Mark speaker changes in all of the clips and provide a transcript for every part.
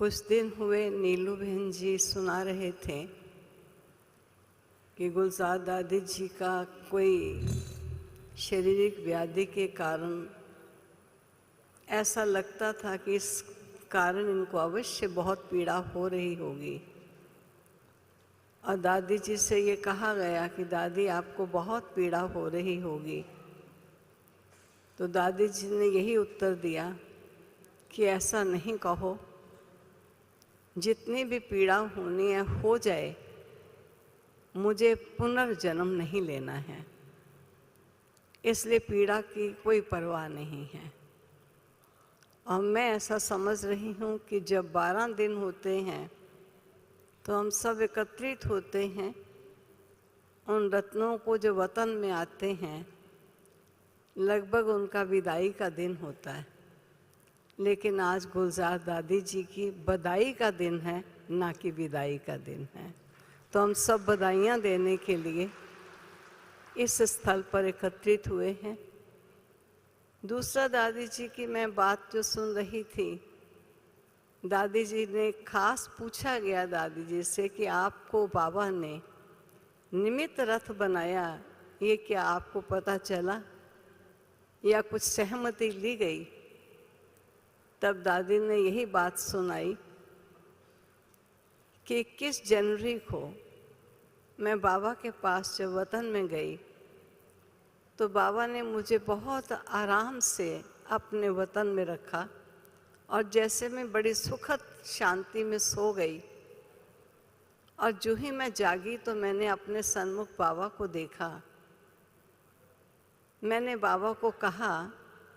Speaker 1: कुछ दिन हुए नीलू बहन जी सुना रहे थे कि गुलजार दादी जी का कोई शारीरिक व्याधि के कारण ऐसा लगता था कि इस कारण इनको अवश्य बहुत पीड़ा हो रही होगी। और दादी जी से ये कहा गया कि दादी आपको बहुत पीड़ा हो रही होगी। तो दादी जी ने यही उत्तर दिया कि ऐसा नहीं कहो, जितनी भी पीड़ा होनी है हो जाए, मुझे पुनर्जन्म नहीं लेना है, इसलिए पीड़ा की कोई परवाह नहीं है। और मैं ऐसा समझ रही हूँ कि जब 12 दिन होते हैं तो हम सब एकत्रित होते हैं, उन रत्नों को जो वतन में आते हैं, लगभग उनका विदाई का दिन होता है। लेकिन आज गुलजार दादी जी की बधाई का दिन है, ना कि विदाई का दिन है। तो हम सब बधाइयाँ देने के लिए इस स्थल पर एकत्रित हुए हैं। दूसरा, दादी जी की मैं बात जो सुन रही थी, दादी जी ने खास पूछा गया दादी जी से कि आपको बाबा ने निमित्त रथ बनाया, ये क्या आपको पता चला या कुछ सहमति ली गई? तब दादी ने यही बात सुनाई कि 21 जनवरी को मैं बाबा के पास जब वतन में गई तो बाबा ने मुझे बहुत आराम से अपने वतन में रखा और जैसे मैं बड़ी सुखद शांति में सो गई। और जो ही मैं जागी तो मैंने अपने सन्मुख बाबा को देखा। मैंने बाबा को कहा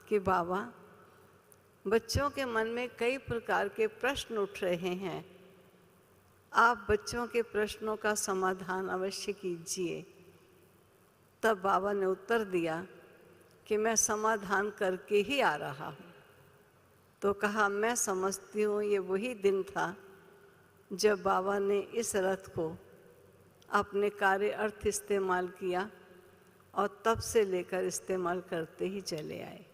Speaker 1: कि बाबा, बच्चों के मन में कई प्रकार के प्रश्न उठ रहे हैं, आप बच्चों के प्रश्नों का समाधान अवश्य कीजिए। तब बाबा ने उत्तर दिया कि मैं समाधान करके ही आ रहा हूँ। तो कहा, मैं समझती हूँ ये वही दिन था जब बाबा ने इस रथ को अपने कार्य अर्थ इस्तेमाल किया और तब से लेकर इस्तेमाल करते ही चले आए।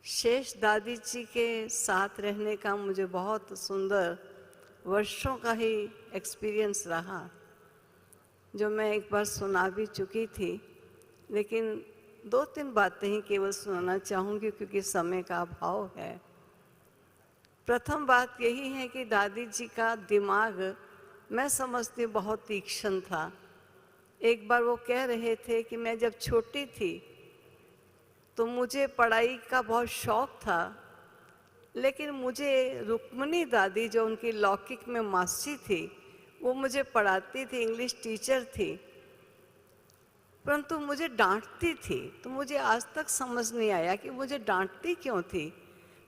Speaker 1: शेष दादी जी के साथ रहने का मुझे बहुत सुंदर वर्षों का ही एक्सपीरियंस रहा, जो मैं एक बार सुना भी चुकी थी, लेकिन 2-3 बातें ही केवल सुनाना चाहूँगी क्योंकि समय का अभाव है। प्रथम बात यही है कि दादी जी का दिमाग मैं समझती हूँ बहुत तीक्ष्ण था। एक बार वो कह रहे थे कि मैं जब छोटी थी तो मुझे पढ़ाई का बहुत शौक था, लेकिन मुझे रुक्मणी दादी जो उनकी लौकिक में मासी थी, वो मुझे पढ़ाती थी, इंग्लिश टीचर थी, परंतु मुझे डांटती थी। तो मुझे आज तक समझ नहीं आया कि मुझे डांटती क्यों थी।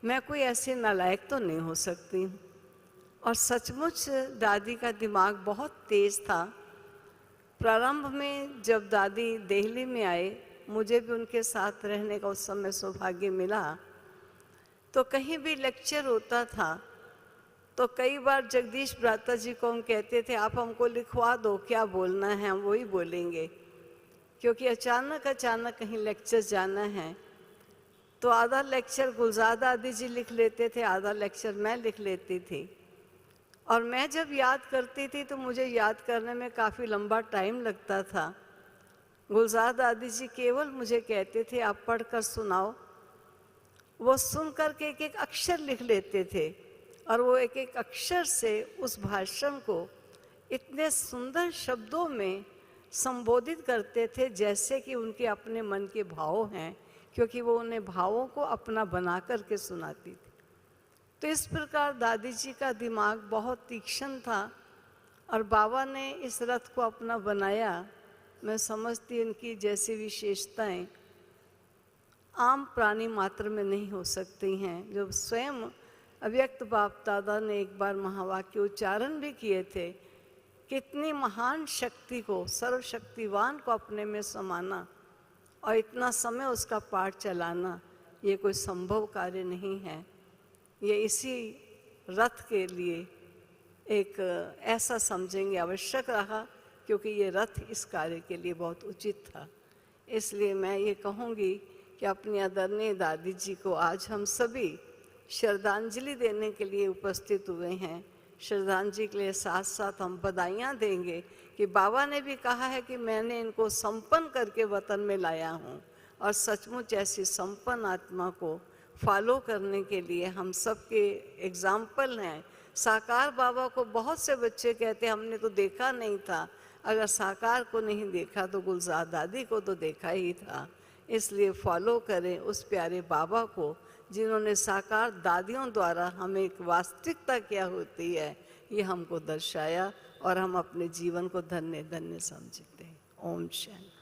Speaker 1: मैं कोई ऐसी नालायक तो नहीं हो सकती। और सचमुच दादी का दिमाग बहुत तेज था। प्रारंभ में जब दादी दिल्ली में आए, मुझे भी उनके साथ रहने का उस समय सौभाग्य मिला। तो कहीं भी लेक्चर होता था तो कई बार जगदीश भ्राता जी को हम कहते थे, आप हमको लिखवा दो, क्या बोलना है हम वही बोलेंगे, क्योंकि अचानक कहीं लेक्चर जाना है। तो आधा लेक्चर गुलजार दादी जी लिख लेते थे, आधा लेक्चर मैं लिख लेती थी। और मैं जब याद करती थी तो मुझे याद करने में काफ़ी लंबा टाइम लगता था। गुलजार दादी जी केवल मुझे कहते थे, आप पढ़ कर सुनाओ। वो सुन कर के एक एक अक्षर लिख लेते थे और वो एक एक अक्षर से उस भाषण को इतने सुंदर शब्दों में संबोधित करते थे जैसे कि उनके अपने मन के भाव हैं, क्योंकि वो उन्हें भावों को अपना बना करके सुनाती थी। तो इस प्रकार दादी जी का दिमाग बहुत तीक्ष्ण था और बाबा ने इस रथ को अपना बनाया। मैं समझती इनकी जैसी विशेषताएं आम प्राणी मात्र में नहीं हो सकती हैं। जो स्वयं अव्यक्त बाप दादा ने एक बार महावाक्य उच्चारण भी किए थे, कितनी महान शक्ति को, सर्वशक्तिवान को अपने में समाना और इतना समय उसका पाठ चलाना, ये कोई संभव कार्य नहीं है। ये इसी रथ के लिए एक ऐसा समझेंगे आवश्यक रहा, क्योंकि ये रथ इस कार्य के लिए बहुत उचित था। इसलिए मैं ये कहूँगी कि अपनी आदरणीय दादी जी को आज हम सभी श्रद्धांजलि देने के लिए उपस्थित हुए हैं। श्रद्धांजलि के लिए साथ साथ हम बधाइयाँ देंगे कि बाबा ने भी कहा है कि मैंने इनको संपन्न करके वतन में लाया हूँ, और सचमुच ऐसी संपन्न आत्मा को फॉलो करने के लिए हम सबके एग्जाम्पल हैं। साकार बाबा को बहुत से बच्चे कहते हमने तो देखा नहीं था। अगर साकार को नहीं देखा तो गुलजार दादी को तो देखा ही था। इसलिए फॉलो करें उस प्यारे बाबा को जिन्होंने साकार दादियों द्वारा हमें एक वास्तविकता क्या होती है ये हमको दर्शाया, और हम अपने जीवन को धन्य धन्य समझते हैं। ओम शांति।